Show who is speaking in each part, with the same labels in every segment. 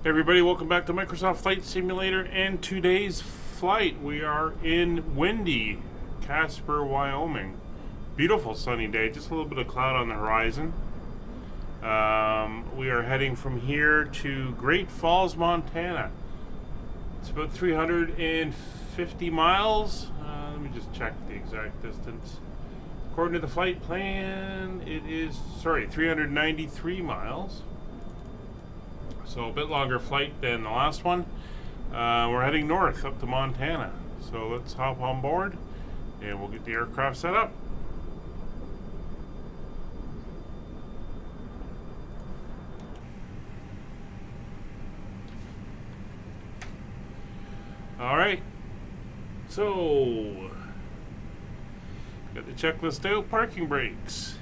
Speaker 1: Hey everybody, welcome back to Microsoft Flight Simulator and today's flight. We are in windy Casper, Wyoming. Beautiful sunny day, just a little bit of cloud on the horizon. We are heading from here to Great Falls, Montana. It's about 350 miles. Let me just check the exact distance. According to the flight plan, it is, 393 miles. So a bit longer flight than the last one. We're heading north up to Montana. So let's hop on board and we'll get the aircraft set up. Alright, so got the checklist out. Parking brakes.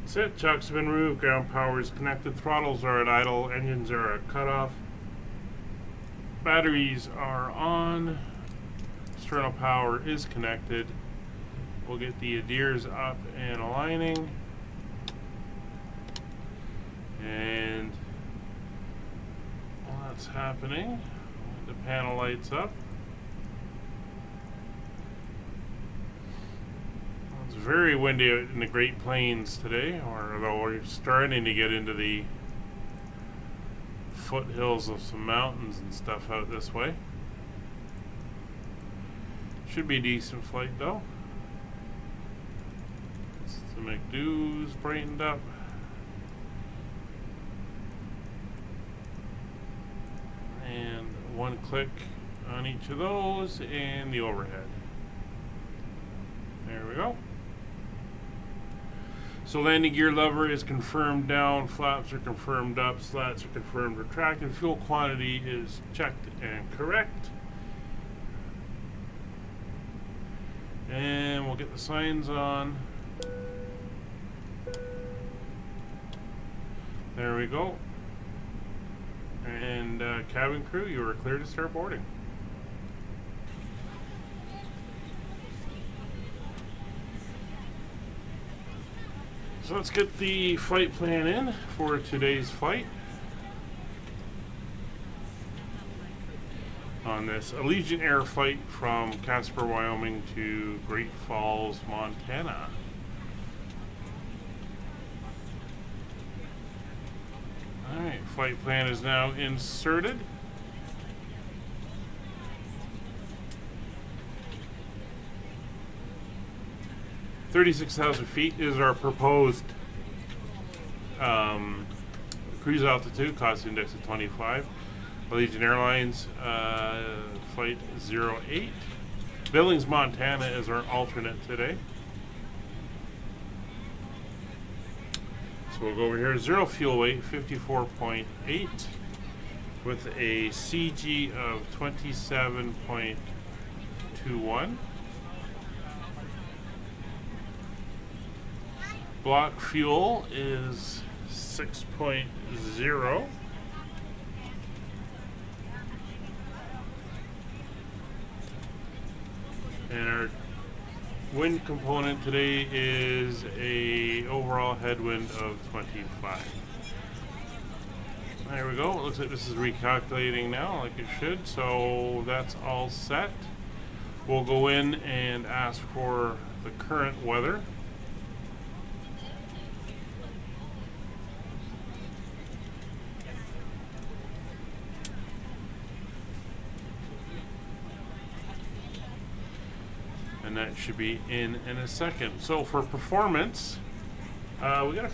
Speaker 1: Set, chocks have been removed, ground power is connected, throttles are at idle, engines are at cutoff, batteries are on, external power is connected. We'll get the adheres up and aligning, and while that's happening, the panel lights up. It's very windy out in the Great Plains today, although we're starting to get into the foothills of some mountains and stuff out this way. Should be a decent flight though. The McDo's brightened up. And one click on each of those and the overhead. There we go. So landing gear lever is confirmed down, flaps are confirmed up, slats are confirmed retracted, fuel quantity is checked and correct. And we'll get the signs on. There we go. And cabin crew, you are clear to start boarding. So let's get the flight plan in for today's flight on this Allegiant Air flight from Casper, Wyoming to Great Falls, Montana. Alright, flight plan is now inserted. $36,000 feet is our proposed cruise altitude, cost index of 25. Allegiant Airlines flight 08. Billings, Montana is our alternate today. So we'll go over here. Zero fuel weight, 54.8, with a CG of 27.21. Block fuel is 6.0. And our wind component today is a overall headwind of 25. There we go. It looks like this is recalculating now like it should, so that's all set. We'll go in and ask for the current weather. And that should be in a second. So for performance, we got a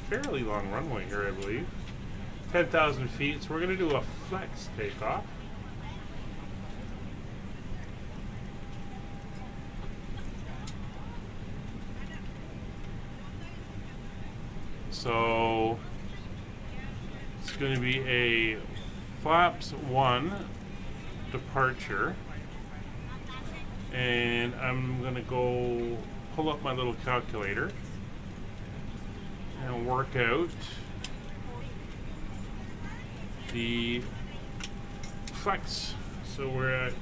Speaker 1: fairly long runway here, I believe. 10,000 feet, so we're going to do a flex takeoff. So it's going to be a flaps 1 departure. And I'm going to go pull up my little calculator and work out the flex. So we're at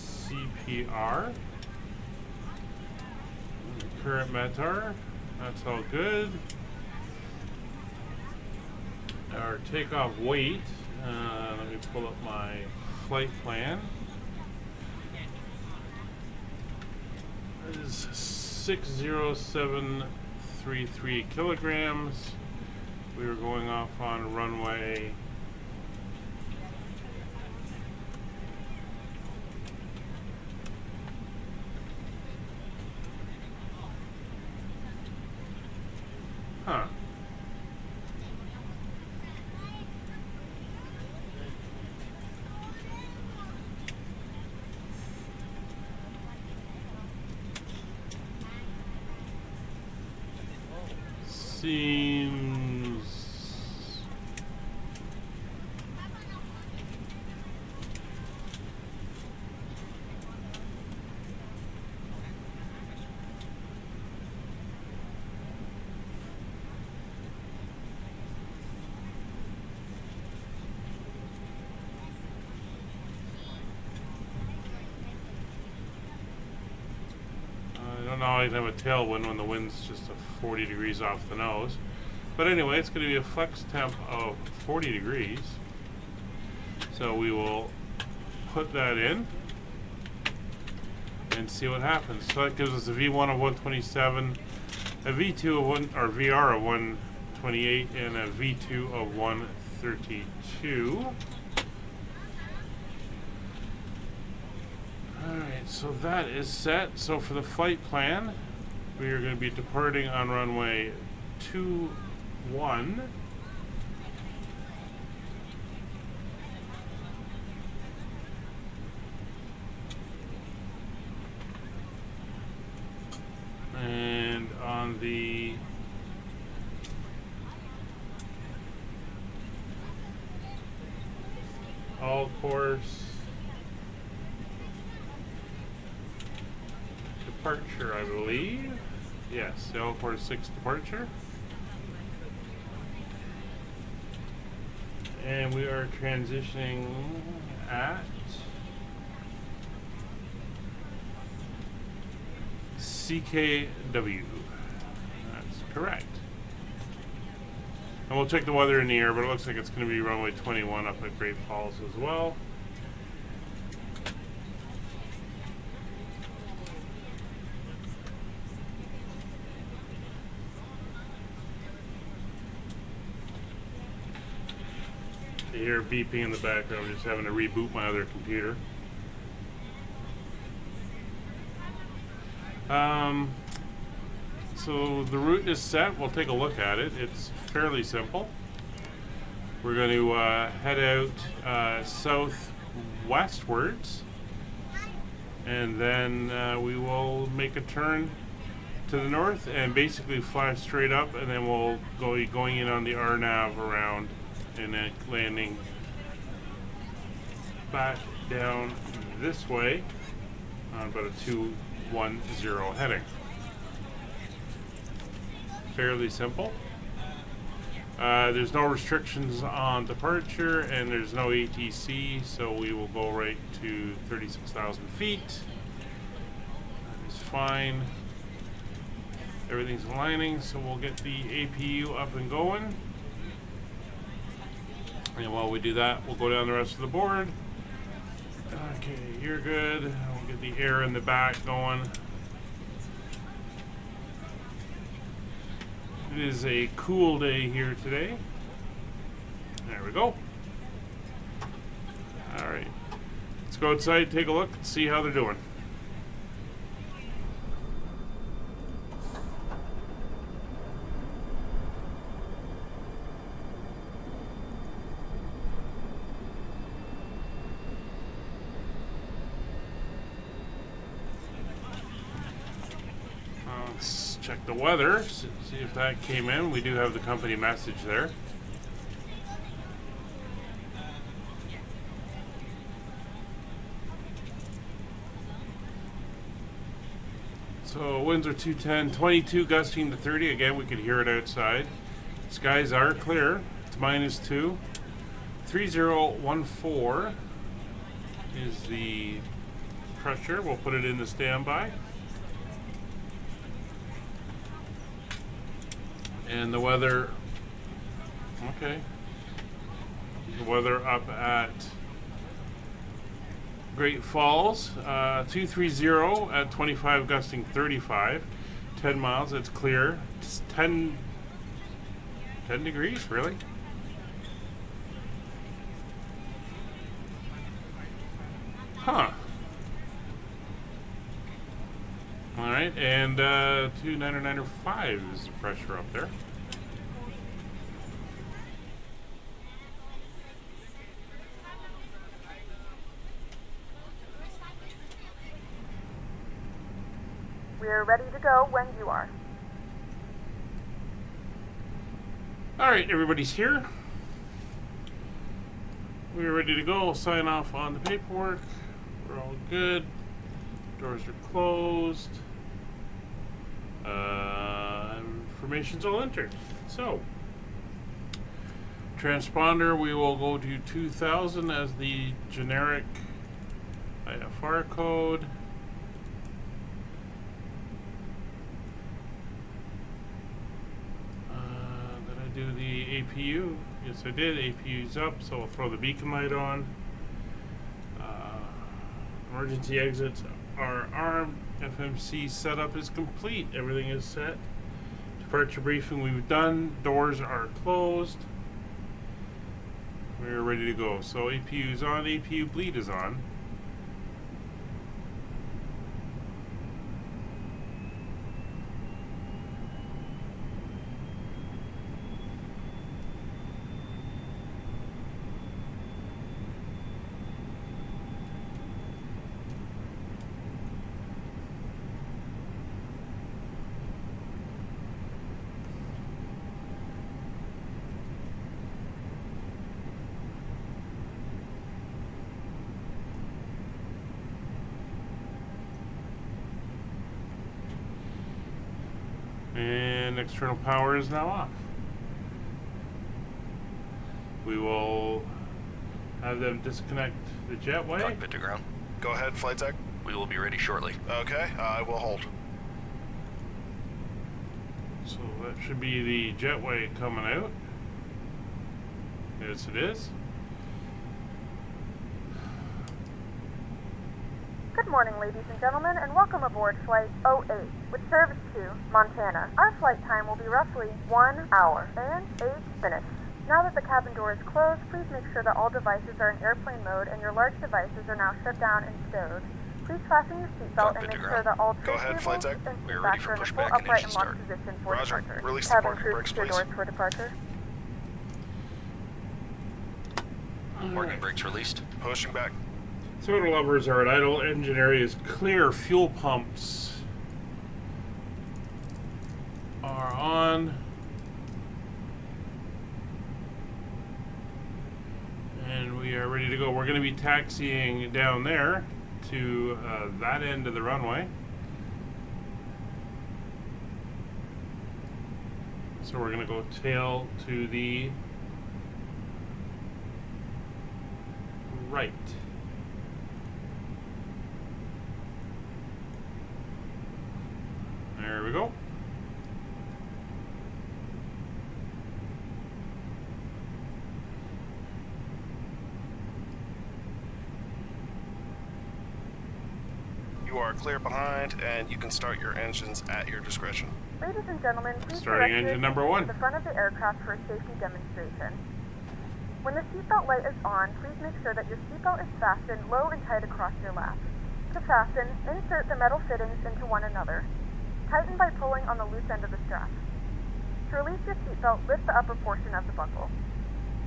Speaker 1: KCPR. Current METAR That's all good. Our takeoff weight, let me pull up my flight plan, is 60733 kilograms. We were going off on runway seems I don't always have a tailwind when the wind's just a 40 degrees off the nose. But anyway, it's going to be a flex temp of 40 degrees. So we will put that in and see what happens. So that gives us a V1 of 127, a V2 of or VR of 128, and a V2 of 132. Alright, so that is set. So for the flight plan, we are going to be departing on runway 21. And on the all course departure, I believe. Yes, the all course 6 departure. And we are transitioning at CKW. That's correct. And we'll check the weather in the air, but it looks like it's going to be runway 21 up at Great Falls as well. You hear beeping in the background. I'm just having to reboot my other computer. So the route is set. We'll take a look at it. It's fairly simple. We're going to head out southwestwards, and then we will make a turn to the north and basically fly straight up, and then we'll go going in on the RNAV around and then landing back down this way on about a 210 heading. Fairly simple. There's no restrictions on departure and there's no ATC, so we will go right to 36,000 feet. That is fine. Everything's aligning, so we'll get the APU up and going. And while we do that, we'll go down the rest of the board. Okay, you're good. We'll get the air in the back going. It is a cool day here today. There we go. Alright. Let's go outside, take a look, and see how they're doing. Let's check the weather, see if that came in. We do have the company message there. So winds are 210, 22 gusting to 30. Again, we could hear it outside. Skies are clear. It's -2. 3014 is the pressure. We'll put it into standby. And the weather, okay. The weather up at Great Falls, 230 at 25, gusting 35, 10 miles, it's clear. It's 10 degrees, really? Huh. Alright, and 29905 is the pressure up there.
Speaker 2: We're ready to go when you are.
Speaker 1: Alright, everybody's here. We're ready to go. Sign off on the paperwork. We're all good. Doors are closed. Information's all entered. So, transponder, we will go to 2000 as the generic IFR code. Did I do the APU? Yes, I did. APU's up, so I'll throw the beacon light on. Emergency exits are armed. FMC setup is complete. Everything is set. Departure briefing we've done. Doors are closed. We're ready to go. So APU is on. APU bleed is on. And external power is now off. We will have them disconnect the jetway.
Speaker 3: Cockpit to ground.
Speaker 4: Go ahead, flight tech.
Speaker 3: We will be ready shortly.
Speaker 4: Okay, I will hold.
Speaker 1: So that should be the jetway coming out. Yes, it is.
Speaker 2: Good morning, ladies and gentlemen, and welcome aboard Flight 08, which serves to Montana. Our flight time will be roughly 1 hour and 8 minutes. Now that the cabin door is closed, please make sure that all devices are in airplane mode and your large devices are now shut down and stowed. Please fasten your seatbelt and make sure that all tray tables and seat backs are in full upright and locked position for departure.
Speaker 4: Release the
Speaker 2: Cabin
Speaker 4: parking
Speaker 2: crew,
Speaker 4: brakes,
Speaker 2: secure
Speaker 4: please.
Speaker 2: doors for departure.
Speaker 3: Parking brakes released.
Speaker 4: Pushing back.
Speaker 1: Throttle levers are at idle. Engine area is clear. Fuel pumps are on. And we are ready to go. We're going to be taxiing down there to that end of the runway. So we're going to go tail to the right. There we go.
Speaker 4: You are clear behind, and you can start your engines at your discretion.
Speaker 2: Ladies and gentlemen, please
Speaker 1: Starting
Speaker 2: direct your
Speaker 1: engine number
Speaker 2: attention
Speaker 1: 1.
Speaker 2: to the front of the aircraft for a safety demonstration. When the seatbelt light is on, please make sure that your seatbelt is fastened low and tight across your lap. To fasten, insert the metal fittings into one another. Tighten by pulling on the loose end of the strap. To release your seatbelt, lift the upper portion of the buckle.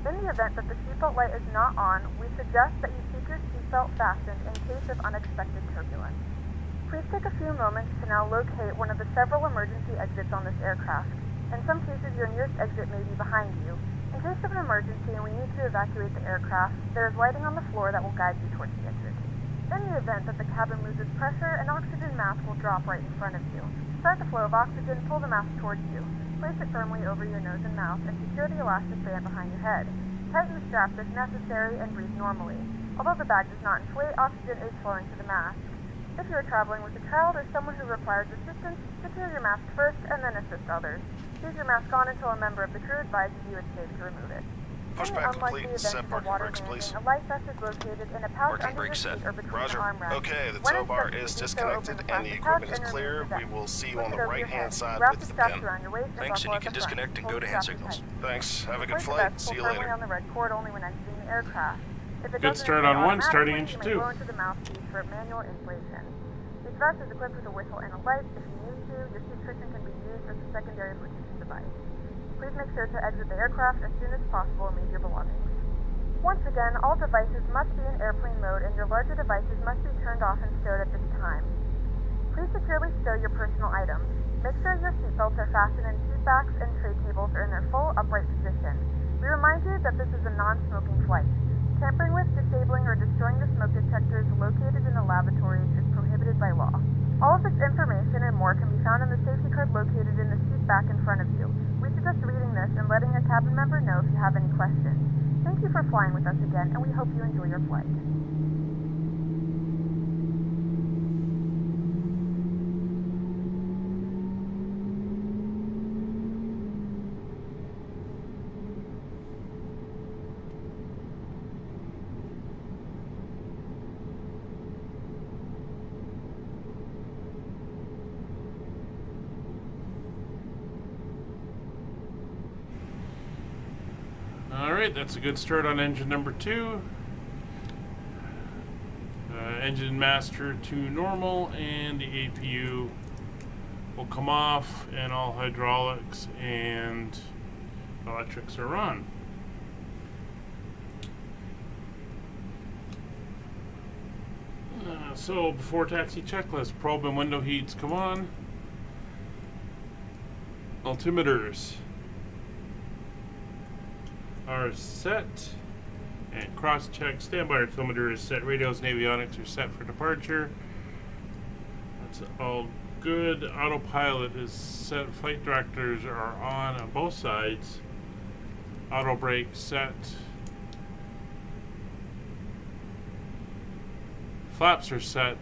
Speaker 2: In the event that the seatbelt light is not on, we suggest that you keep your seatbelt fastened in case of unexpected turbulence. Please take a few moments to now locate one of the several emergency exits on this aircraft. In some cases, your nearest exit may be behind you. In case of an emergency and we need to evacuate the aircraft, there is lighting on the floor that will guide you towards the exit. In the event that the cabin loses pressure, an oxygen mask will drop right in front of you. To start the flow of oxygen, pull the mask towards you. Place it firmly over your nose and mouth and secure the elastic band behind your head. Tighten the straps if necessary and breathe normally. Although the bag does not inflate, oxygen is flowing to the mask. If you are traveling with a child or someone who requires assistance, secure your mask first and then assist others. Leave your mask on until a member of the crew advises you it's safe to remove it.
Speaker 4: Push
Speaker 2: In
Speaker 4: back
Speaker 2: unlikely
Speaker 4: complete.
Speaker 2: events
Speaker 4: Set
Speaker 2: of a
Speaker 4: parking
Speaker 2: water
Speaker 4: brakes,
Speaker 2: landing,
Speaker 4: please.
Speaker 2: a life vest is located in a pouch
Speaker 3: Parking
Speaker 2: under your
Speaker 3: brakes set.
Speaker 2: seat or between
Speaker 4: Roger.
Speaker 2: the armrests.
Speaker 4: Okay, the
Speaker 2: When
Speaker 4: tow bar
Speaker 2: instructed
Speaker 4: is
Speaker 2: to do so, open
Speaker 4: disconnected
Speaker 2: the
Speaker 4: and the
Speaker 2: plastic
Speaker 4: equipment
Speaker 2: pouch
Speaker 4: is
Speaker 2: and
Speaker 4: clear.
Speaker 2: remove the
Speaker 4: We
Speaker 2: vest.
Speaker 4: will see you
Speaker 2: Flip
Speaker 4: on
Speaker 2: it
Speaker 4: the
Speaker 2: over your
Speaker 4: right-hand
Speaker 2: head.
Speaker 4: side
Speaker 2: Wrap
Speaker 4: with
Speaker 2: the
Speaker 4: the
Speaker 2: straps
Speaker 4: pin.
Speaker 2: around your waist and
Speaker 3: Thanks, and
Speaker 2: buckle
Speaker 3: you
Speaker 2: at
Speaker 3: can
Speaker 2: the front.
Speaker 3: disconnect and
Speaker 2: Hold
Speaker 3: go
Speaker 2: the
Speaker 3: to hand
Speaker 2: straps
Speaker 3: signals.
Speaker 2: tight.
Speaker 4: Thanks. Have a
Speaker 2: Push
Speaker 4: good
Speaker 2: the
Speaker 4: flight.
Speaker 2: vest,
Speaker 4: See you
Speaker 2: pull firmly
Speaker 4: later.
Speaker 2: on the red cord only when exiting the aircraft. If it
Speaker 1: Good
Speaker 2: doesn't
Speaker 1: start
Speaker 2: inflate
Speaker 1: on one, starting
Speaker 2: automatically,
Speaker 1: engine
Speaker 2: you may
Speaker 1: 2.
Speaker 2: blow into the mouthpiece for manual inflation. This vest is equipped with a whistle and a light. If you need to, your seat cushion can be used as a secondary protection device. Please make sure to exit the aircraft as soon as possible and leave your belongings. Once again, all devices must be in airplane mode and your larger devices must be turned off and stowed at this time. Please securely stow your personal items. Make sure your seatbelts are fastened and seat backs and tray tables are in their full upright position. We remind you that this is a non-smoking flight. Tampering with, disabling, or destroying the smoke detectors located in the lavatories is prohibited by law. All of this information and more can be found in the safety card located in the seat back in front of you. We suggest reading this and letting a cabin member know if you have any questions. Thank you for flying with us again, and we hope you enjoy your flight.
Speaker 1: Alright, that's a good start on engine number 2. Engine master to normal, and the APU will come off, and all hydraulics and electrics are on. So before taxi checklist, probe and window heats come on. Altimeters are set, and cross-check. Standby altimeter is set. Radios and avionics are set for departure. That's all good. Autopilot is set. Flight directors are on both sides. Auto brake set. Flaps are set.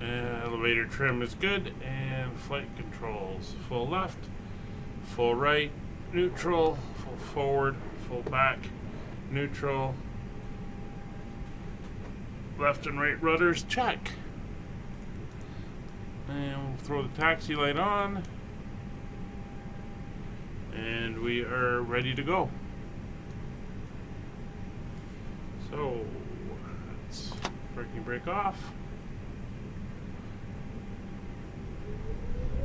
Speaker 1: Elevator trim is good, and flight controls. Full left, full right, neutral, full forward, full back, neutral, left and right rudders, check. And we'll throw the taxi light on, and we are ready to go. So let's parking brake off,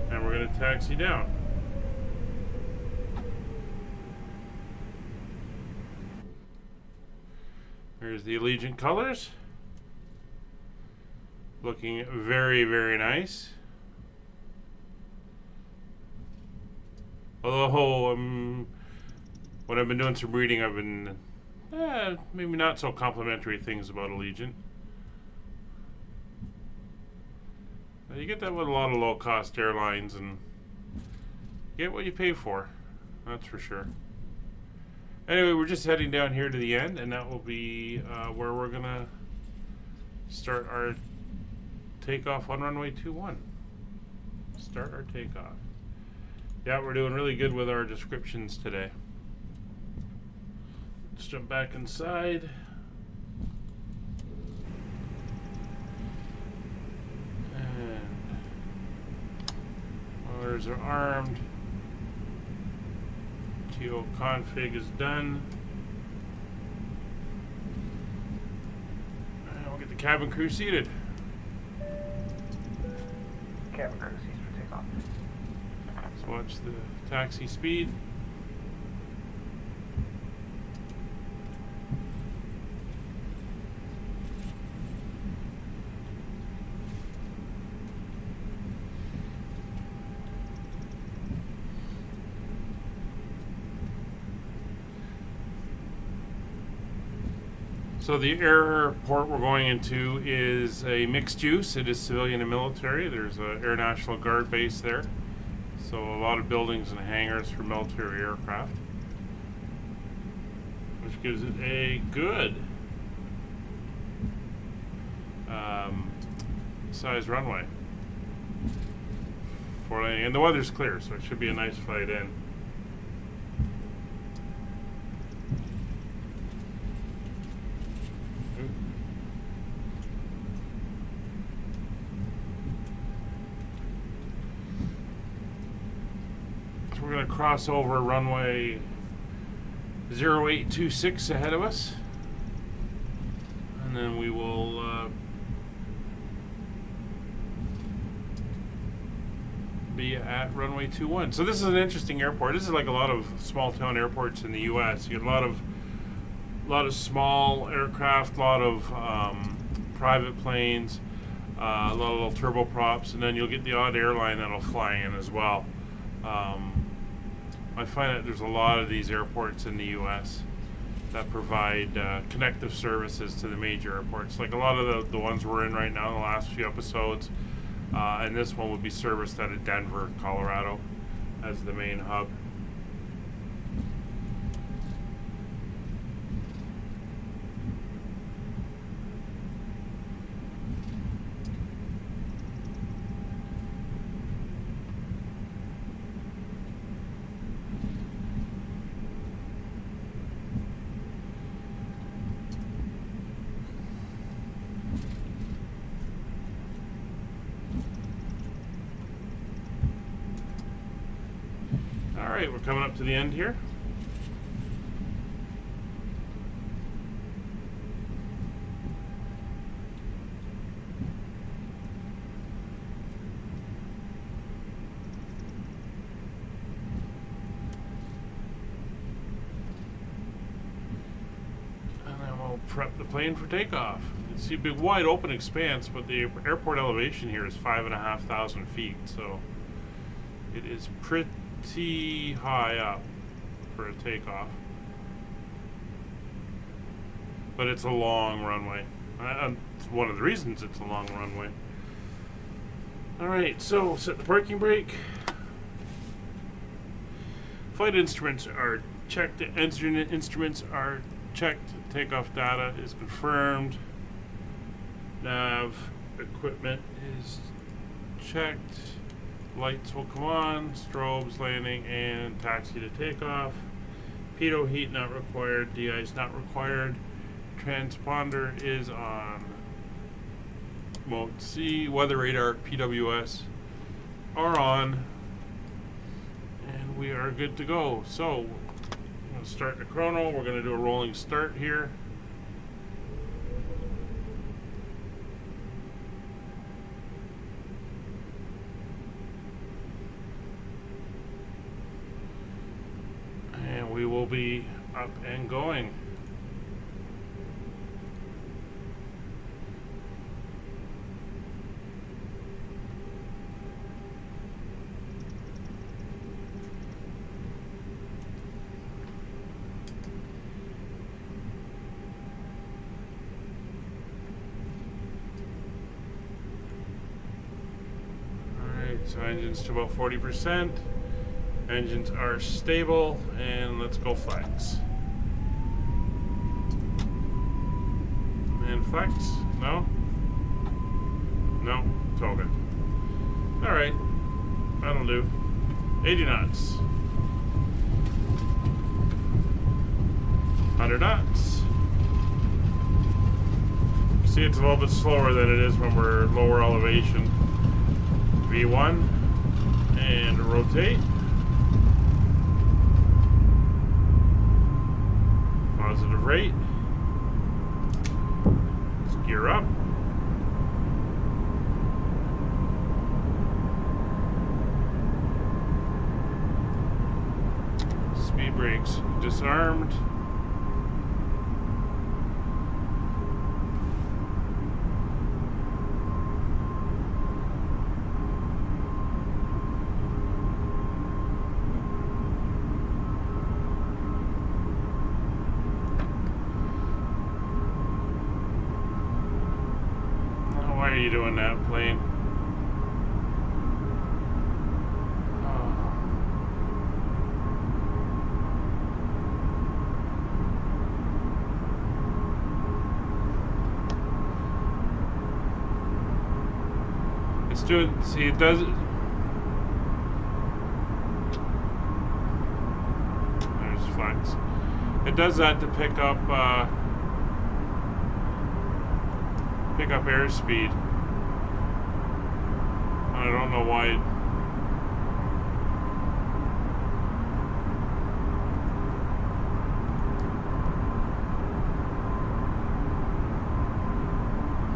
Speaker 1: and we're going to taxi down. Here's the Allegiant colors. Looking very, very nice. Although, when I've been doing some reading, I've been maybe not so complimentary things about Allegiant. You get that with a lot of low-cost airlines, and you get what you pay for. That's for sure. Anyway, we're just heading down here to the end, and that will be where we're going to start our takeoff on runway 21. Start our takeoff. Yeah, we're doing really good with our descriptions today. Let's jump back inside. And motors are armed. TO config is done. And we'll get the cabin crew seated.
Speaker 5: Cabin crew seats for takeoff.
Speaker 1: Let's watch the taxi speed. So the airport we're going into is a mixed use. It is civilian and military. There's an Air National Guard base there. So a lot of buildings and hangars for military aircraft, which gives it a good size runway. before landing. And the weather's clear, so it should be a nice flight in. So we're going to cross over runway 0826 ahead of us. And then we will be at runway 21. So this is an interesting airport. This is like a lot of small town airports in the U.S. You get a lot of small aircraft, a lot of private planes, a lot of little turboprops, and then you'll get the odd airline that'll fly in as well. I find that there's a lot of these airports in the U.S. that provide connective services to the major airports. Like a lot of the ones we're in right now, in the last few episodes, and this one would be serviced out of Denver, Colorado, as the main hub. Alright, we're coming up to the end here. And then we'll prep the plane for takeoff. You can see a big wide open expanse, but the airport elevation here is 5,500 feet, so it is pretty high up for a takeoff, but it's a long runway. It's one of the reasons it's a long runway. Alright, so set the parking brake. Flight instruments are checked. The engine instruments are checked. Takeoff data is confirmed. Nav equipment is checked. Lights will come on, strobes, landing, and taxi to takeoff. Pitot heat not required, de-ice not required. Transponder is on. Mode C, weather radar, PWS are on. And we are good to go. So, I'm going to start the chrono. We're going to do a rolling start here. We will be up and going. Alright, so engines to about 40%. Engines are stable, and let's go flex. And flex? No? No? It's all good. Alright. That'll do. 80 knots. 100 knots. See, it's a little bit slower than it is when we're lower elevation. V1. And rotate. Positive rate. Let's gear up. Speed brakes disarmed. Why are you doing that, plane? It's doing, see, it does, flex. It does that to pick up airspeed. I don't know why.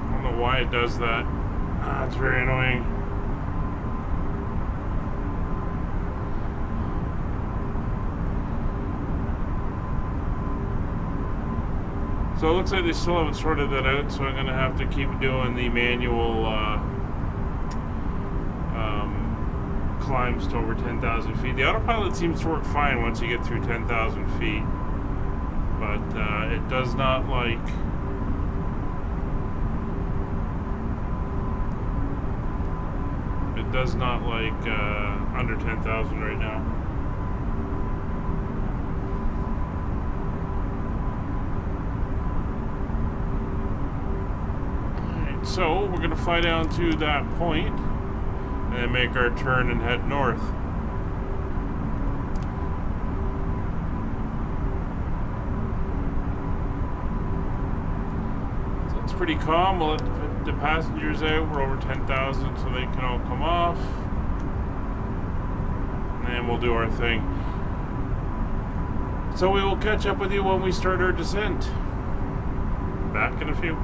Speaker 1: I don't know why it does that. It's very annoying. So it looks like they still haven't sorted that out, so I'm going to have to keep doing the manual climbs to over 10,000 feet. The autopilot seems to work fine once you get through 10,000 feet, but it does not like under 10,000 right now. So we're going to fly down to that point and then make our turn and head north. So it's pretty calm. We'll let the passengers out. We're over 10,000 so they can all come off. And we'll do our thing. So we will catch up with you when we start our descent. Back in a few.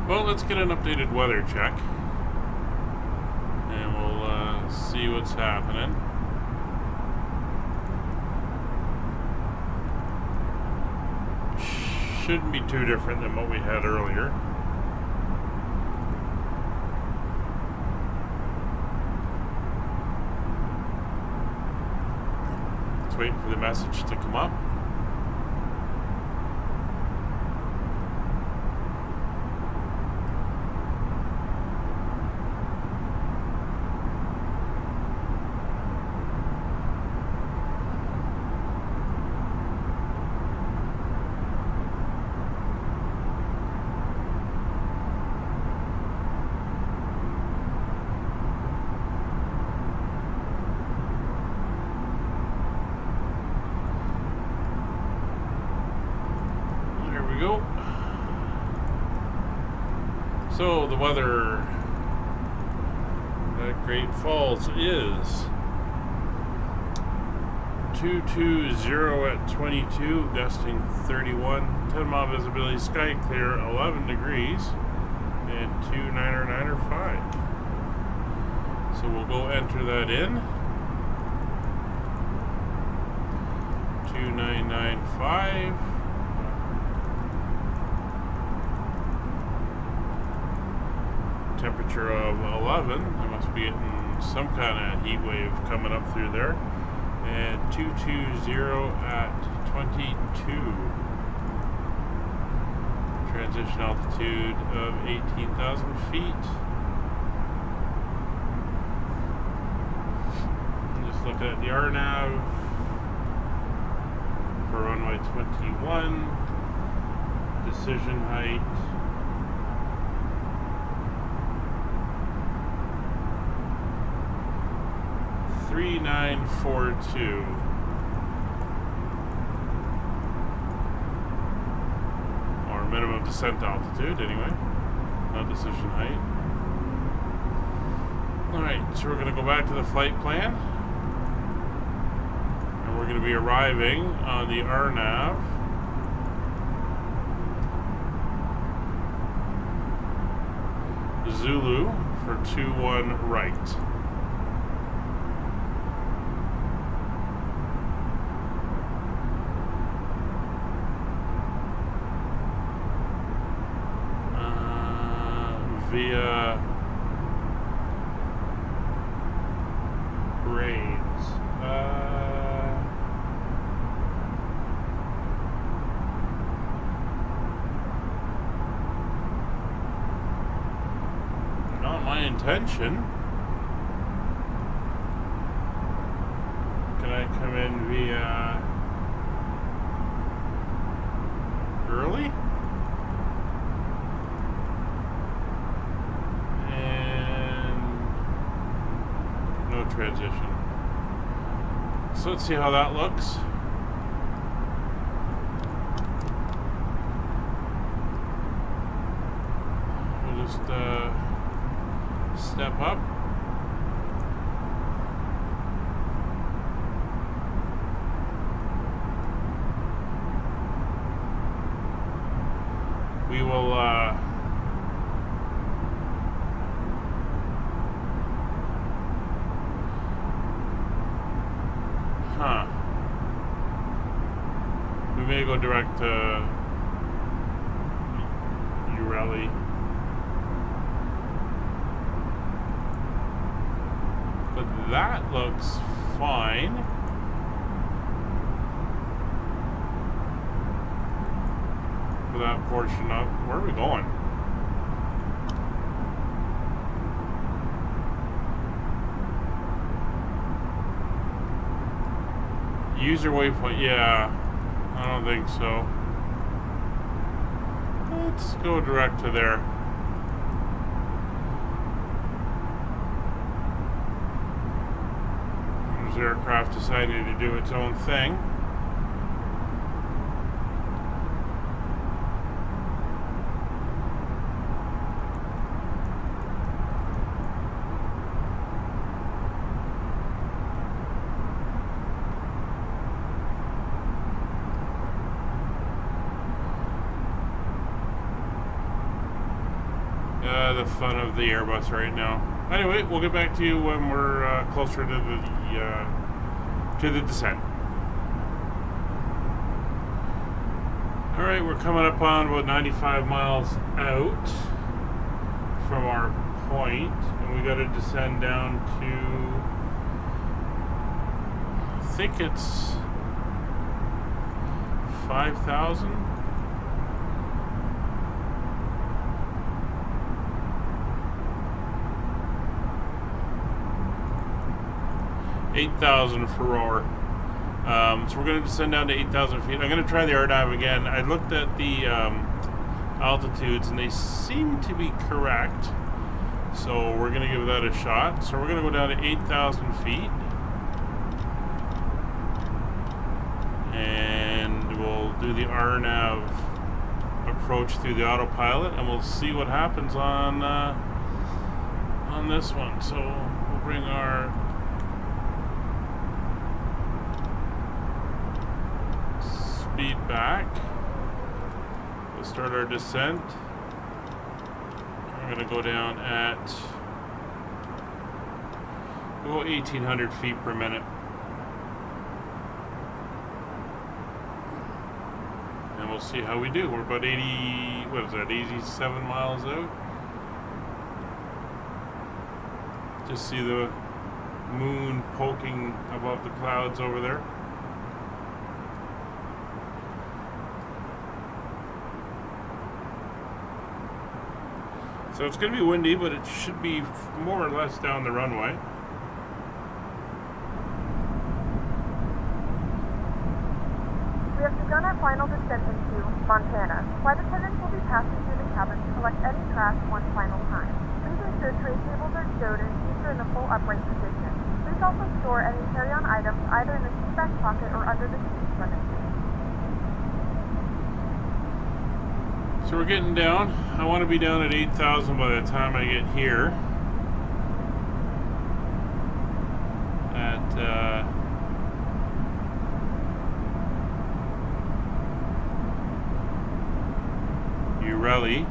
Speaker 1: Well, let's get an updated weather check. And we'll see what's happening. Shouldn't be too different than what we had earlier. Let's wait for the message to come up. we go. So the weather at Great Falls is 220 at 22, gusting 31, 10-mile visibility, sky clear, 11 degrees, and 299.5. So we'll go enter that in. 2995. Temperature of 11. I must be getting some kind of heat wave coming up through there. And 220 at 22. Transition altitude of 18,000 feet. I'm just looking at the RNAV for runway 21. Decision height. (3942). Or minimum descent altitude, anyway. Not decision height. Alright, so we're going to go back to the flight plan. And we're going to be arriving on the RNAV. Zulu for 21 right. Via grades. Not my intention. Can I come in via early? Transition. So let's see how that looks. We'll just step up. We will we may go direct to Ureli. But that looks fine. For that portion up. Where are we going? User waypoint, yeah. I don't think so. Let's go direct to there. This aircraft decided to do its own thing. The fun of the Airbus right now. Anyway, we'll get back to you when we're closer to the descent. All right, we're coming up on about 95 miles out from our point, and we got to descend down to, I think it's 5,000. 8,000 for roar. So we're going to descend down to 8,000 feet. I'm going to try the RNAV again. I looked at the altitudes and they seem to be correct. So we're going to give that a shot. So we're going to go down to 8,000 feet. And we'll do the RNAV approach through the autopilot, and we'll see what happens on this one. So we'll bring our speed back. We'll start our descent. I'm going to go down at 1,800 feet per minute. And we'll see how we do. We're about 87 miles out. Just see the moon poking above the clouds over there. So it's going to be windy, but it should be more or less down the runway.
Speaker 2: We have begun our final descent into Montana. Flight attendants will be passing through the cabin to collect any trash one final time. Please ensure tray tables are stowed and seats are in the full upright position. Please also store any carry-on items either in the seat back pocket or under the seat when it's safe.
Speaker 1: So we're getting down. I want to be down at 8,000 by the time I get here. At Ureli.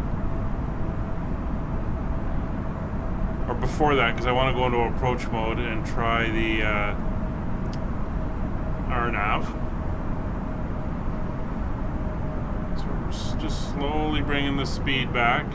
Speaker 1: Or before that, because I want to go into approach mode and try the RNAV. So we're just slowly bringing the speed back.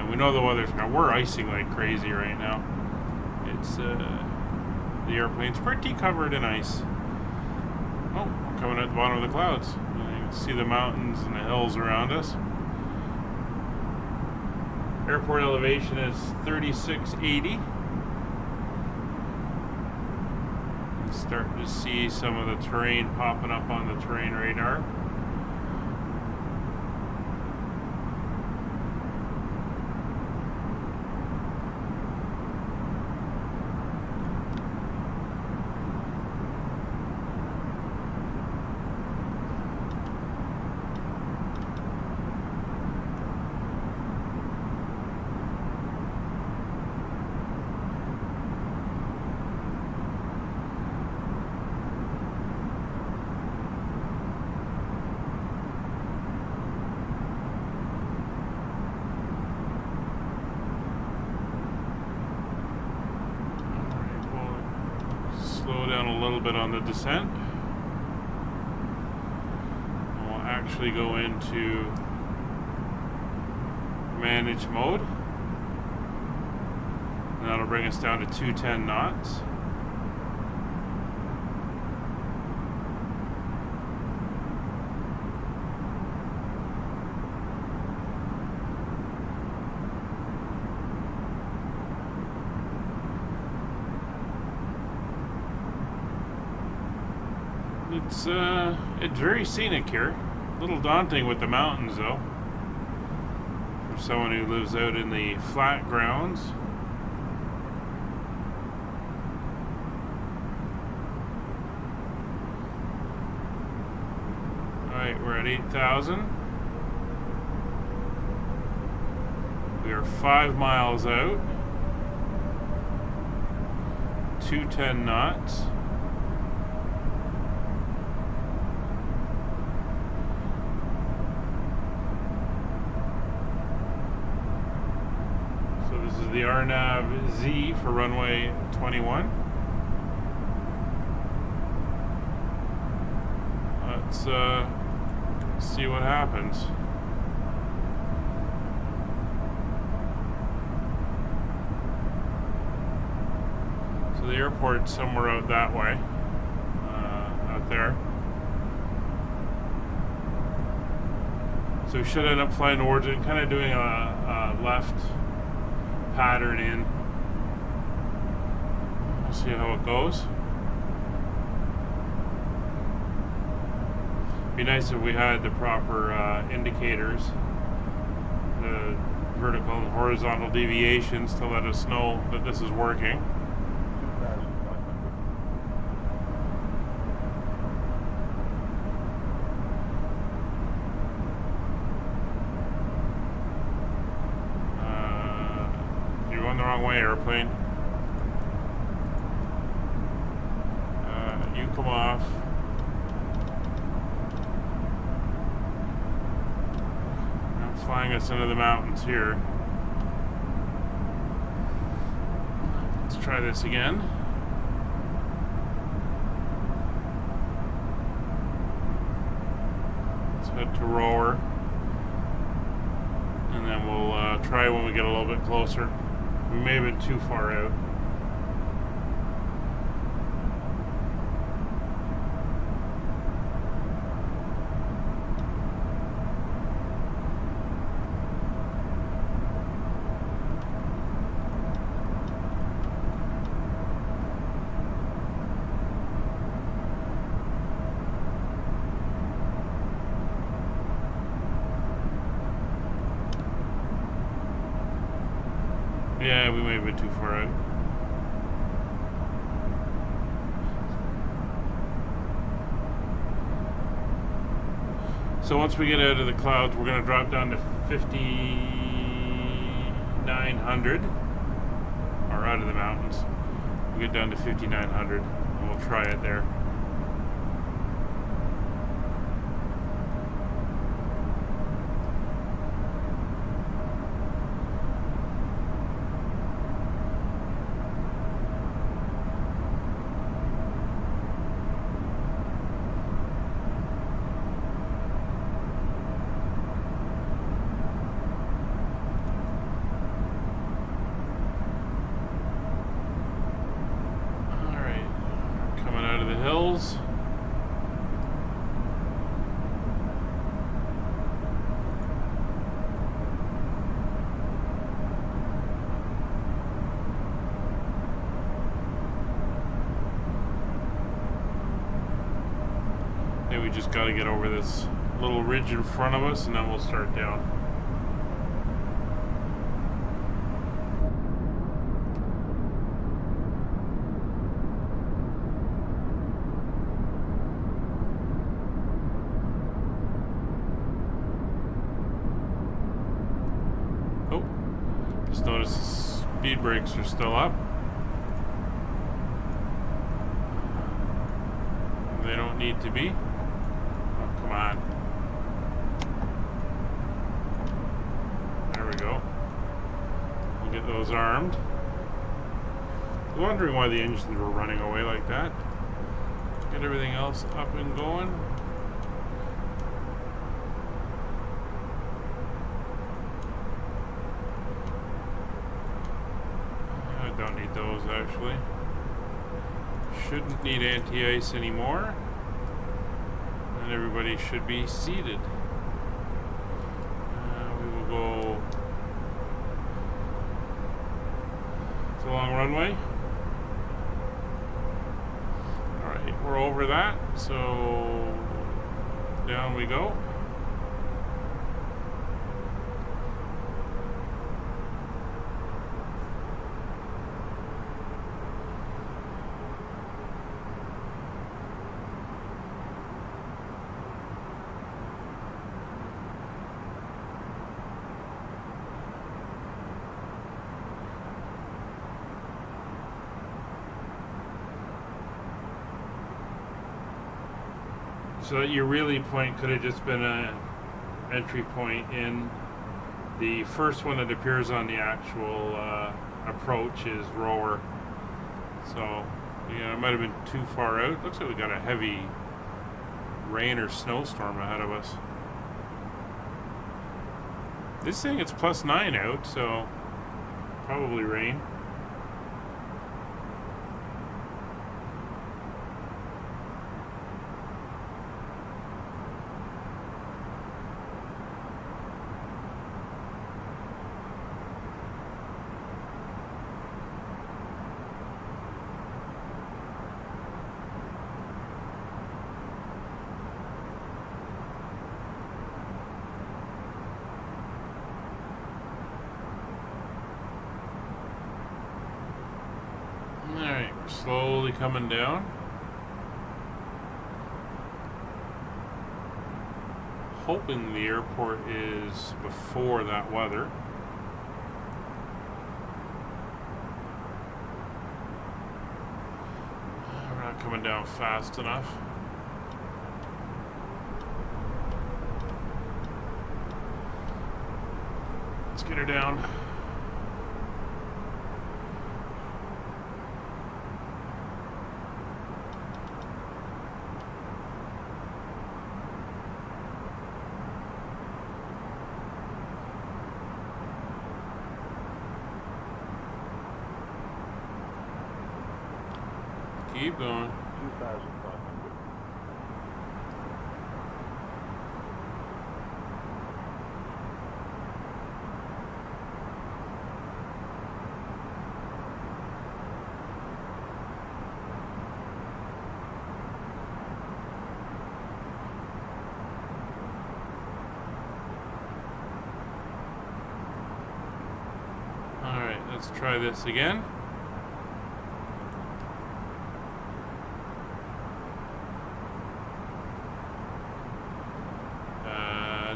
Speaker 1: We know the weather's now. We're icing like crazy right now. It's the airplane's pretty covered in ice. Oh, we're coming at the bottom of the clouds. You can see the mountains and the hills around us. Airport elevation is 3680. Starting to see some of the terrain popping up on the terrain radar. Slow down a little bit on the descent. We'll actually go into manage mode. And that'll bring us down to 210 knots. It's very scenic here. A little daunting with the mountains though. For someone who lives out in the flat grounds. Alright, we're at 8,000. We are 5 miles out. 210 knots. The RNAV Z for runway 21. Let's see what happens. So the airport's somewhere out that way, out there. So we should end up flying towards it, kind of doing a left pattern in. We'll see how it goes. Be nice if we had the proper indicators, the vertical and horizontal deviations to let us know that this is working.
Speaker 5: 2,500.
Speaker 1: You're going the wrong way, airplane. You come off. Flying us into the mountains here. Let's try this again. Let's head to rower. And then we'll try when we get a little bit closer. We may have been too far out. Yeah, we may have been too far out. So once we get out of the clouds, we're going to drop down to 5,900. Or out of the mountains. We'll get down to 5,900 and we'll try it there. Hills. Then we just got to get over this little ridge in front of us and then we'll start down. Notice the speed brakes are still up. They don't need to be. Oh, come on. There we go. We'll get those armed. I'm wondering why the engines were running away like that. Get everything else up and going. Don't need those actually. Shouldn't need anti-ice anymore. And everybody should be seated. We will go to long runway. Alright, we're over that, so down we go. So that your really point could have just been an entry point in. The first one that appears on the actual approach is rower. So, yeah, it might have been too far out. Looks like we got a heavy rain or snowstorm ahead of us. This thing, it's +9 out, so probably rain. Alright, we're slowly coming down. Hoping the airport is before that weather. We're not coming down fast enough. Let's get her down. Keep going.
Speaker 6: 2,500.
Speaker 1: All right, let's try this again.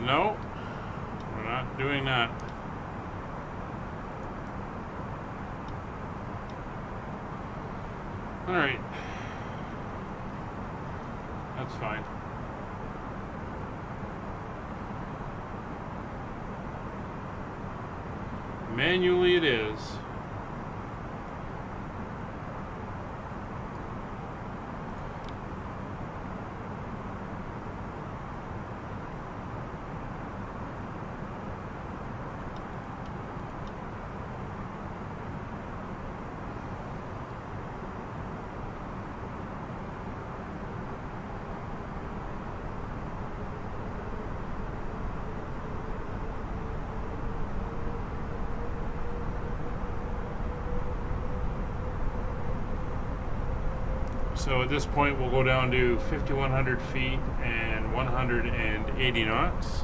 Speaker 1: No, we're not doing that. All right, that's fine. Manually it is. So at this point we'll go down to 5,100 feet and 180 knots.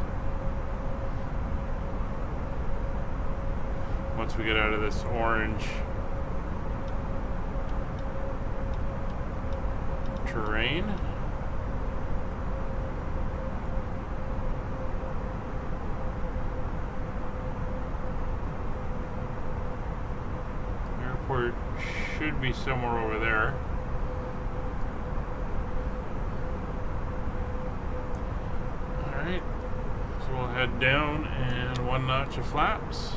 Speaker 1: Once we get out of this orange terrain. Airport should be somewhere over there. Alright, so we'll head down and 1 notch of flaps.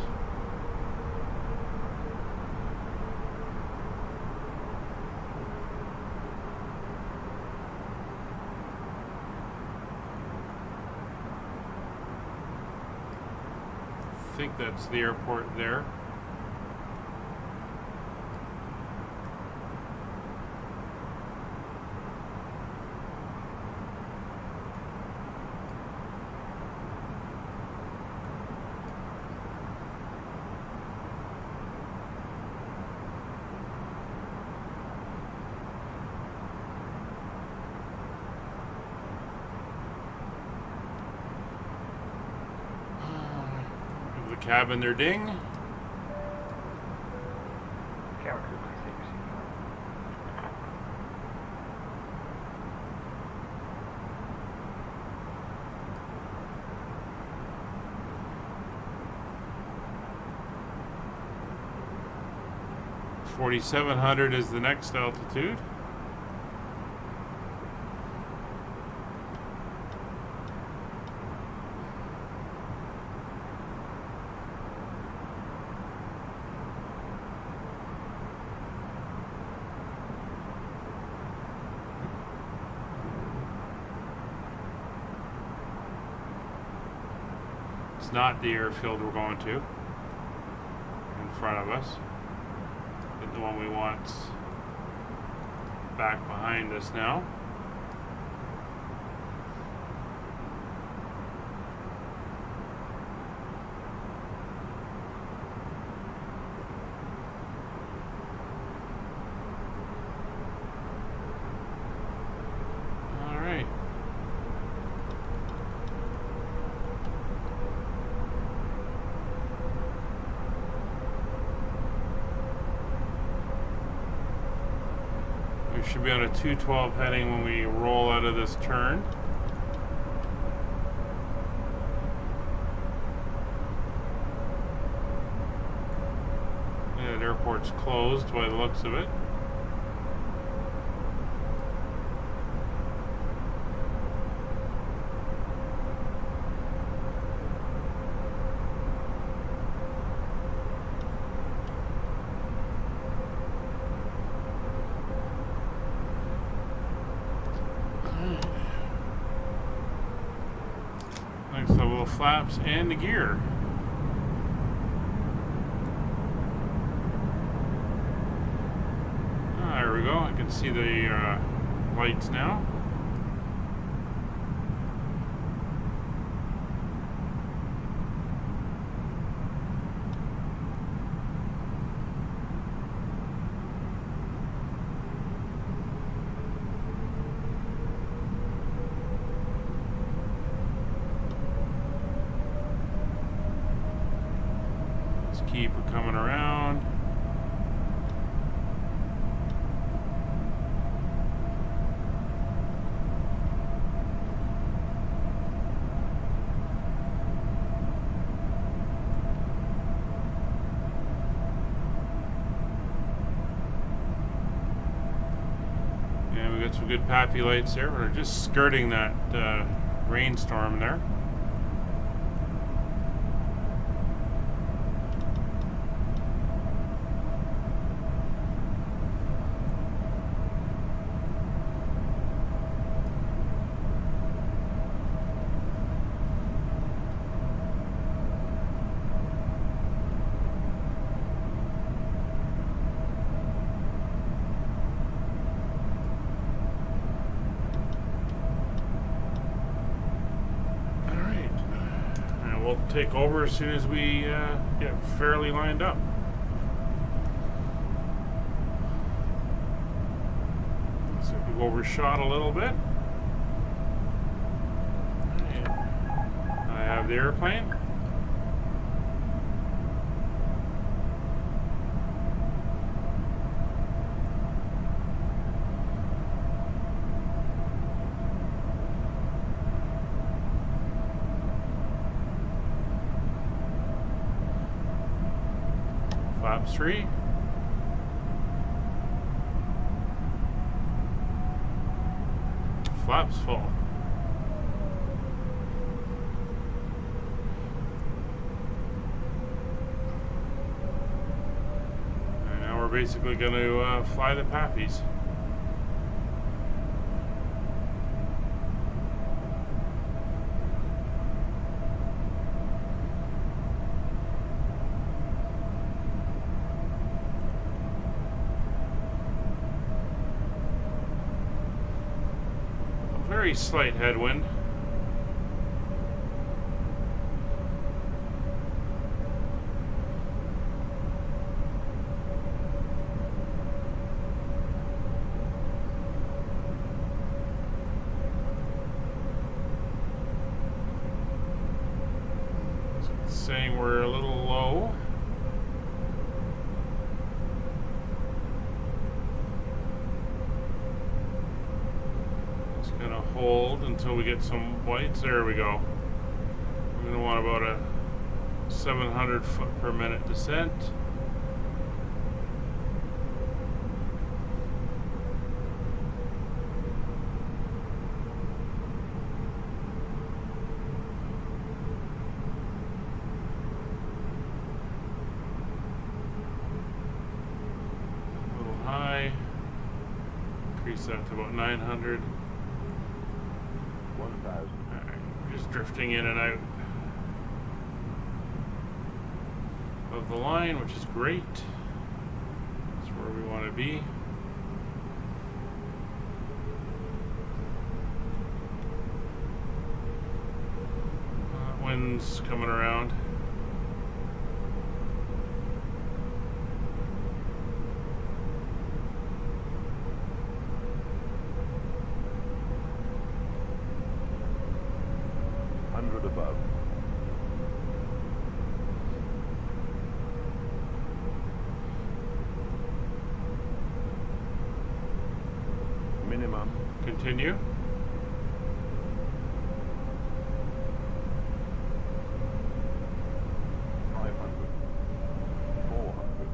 Speaker 1: I think that's the airport there. Cabin their ding.
Speaker 5: Camera crew, please take your seat.
Speaker 1: 4,700 is the next altitude. It's not the airfield we're going to in front of us, but the one we want back behind us now. We should be on a 212 heading when we roll out of this turn. Yeah, the airport's closed by the looks of it. Nice level of flaps and the gear. There we go. I can see the lights now. Let's keep her coming around. We got some good pappy lights there. We're just skirting that rainstorm there. We'll take over as soon as we get fairly lined up. So we've overshot a little bit. I have the airplane. Flaps 3. Flaps full. And now we're basically going to fly the pappies. Very slight headwind. So it's saying we're a little low. Gonna hold until we get some whites. There we go. We're gonna want about a 700 foot per minute descent. A little high. Increase that to about 900. Alright, we're just drifting in and out of the line, which is great. That's where we want to be. Wind's coming around.
Speaker 5: Above. Minimum.
Speaker 1: Continue.
Speaker 5: 500, 400,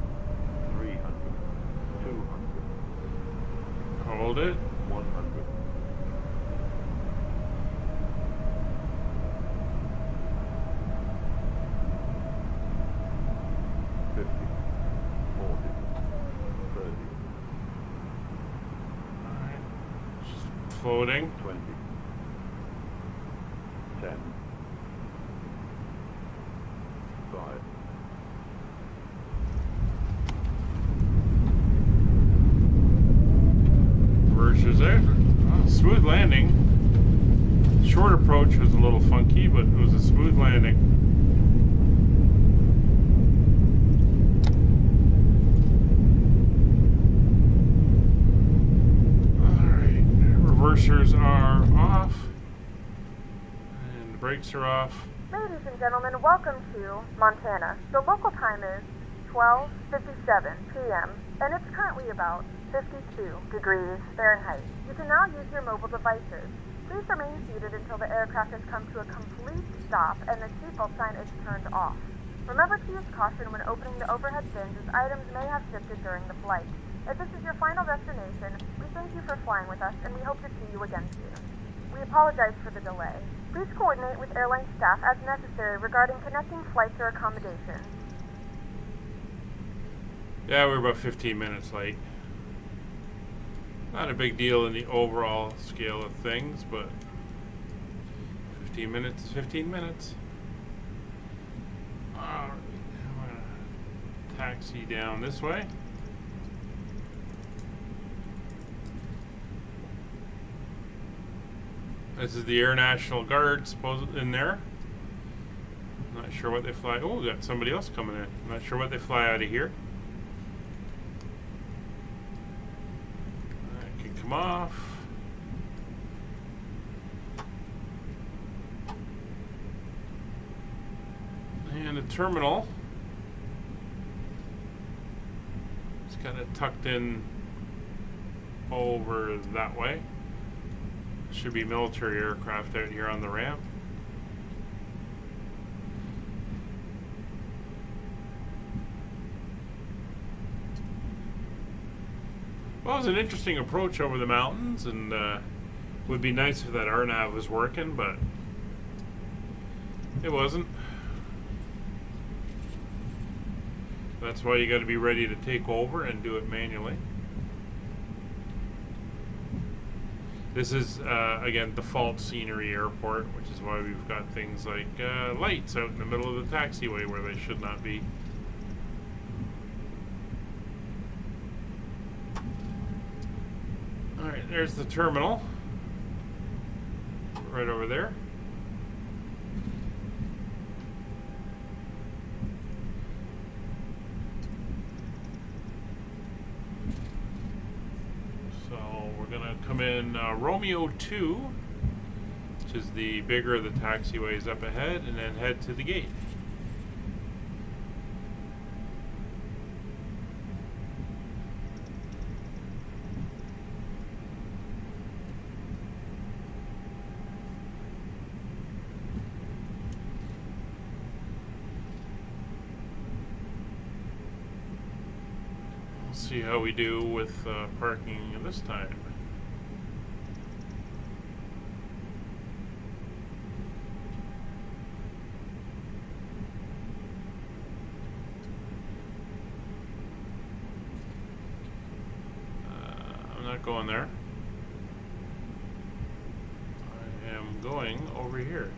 Speaker 5: 300, 200,
Speaker 1: Hold it.
Speaker 5: 100. 50, 40, 30,
Speaker 1: Alright. Floating.
Speaker 5: 20, 10, 5,
Speaker 1: Reversers there. Oh, smooth landing. Short approach was a little funky, but it was a smooth landing. Alright. Reversers are off. And the brakes are off.
Speaker 2: Ladies and gentlemen, welcome to Montana. The local time is 12:57 p.m. and it's currently about 52 degrees Fahrenheit. You can now use your mobile devices. Please remain seated until the aircraft has come to a complete stop and the seatbelt sign is turned off. Remember to use caution when opening the overhead bins as items may have shifted during the flight. If this is your final destination, we thank you for flying with us and we hope to see you again soon. We apologize for the delay. Please coordinate with airline staff as necessary regarding connecting flights or accommodations.
Speaker 1: Yeah, we're about 15 minutes late. Not a big deal in the overall scale of things, but 15 minutes is 15 minutes. Alright, I'm gonna taxi down this way. This is the Air National Guard supposed in there. Not sure what they fly. Oh, we got somebody else coming in. Not sure what they fly out of here. I can come off. And the terminal. It's kind of tucked in over that way. Should be military aircraft out here on the ramp. Well, it was an interesting approach over the mountains, and would be nice if that RNAV was working, but it wasn't. That's why you got to be ready to take over and do it manually. This is, again, default scenery airport, which is why we've got things like lights out in the middle of the taxiway where they should not be. Alright, there's the terminal. Right over there. Come in Romeo 2, which is the bigger of the taxiways up ahead, and then head to the gate. We'll see how we do with parking this time. Going there. I am going over here.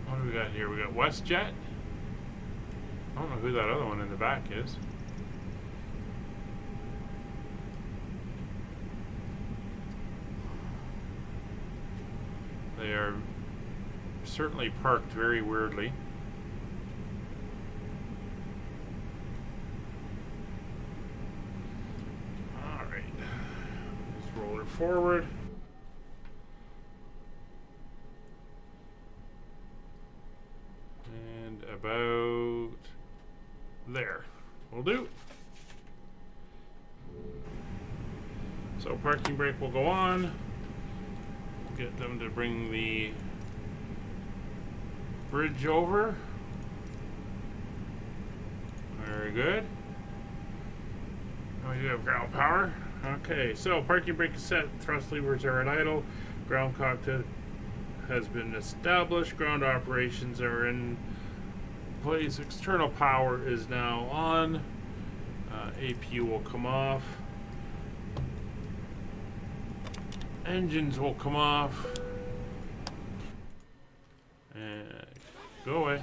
Speaker 1: What do we got here? We got WestJet. I don't know who that other one in the back is. They are certainly parked very weirdly. Alright. Just roll her forward. about there. Will do. So parking brake will go on. Get them to bring the bridge over. Very good. And we do have ground power. Okay, so parking brake is set. Thrust levers are at idle. Ground cockpit has been established. Ground operations are in place. External power is now on. APU will come off. Engines will come off. And go away.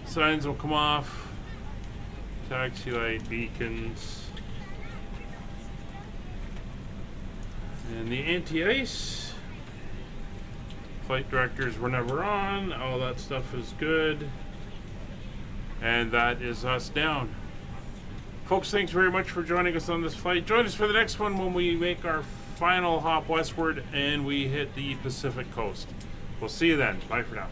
Speaker 1: Signs will come off. Taxi light, beacons. And the anti-ice. Flight directors were never on. All that stuff is good. And that is us down. Folks, thanks very much for joining us on this flight. Join us for the next one when we make our final hop westward and we hit the Pacific coast. We'll see you then. Bye for now.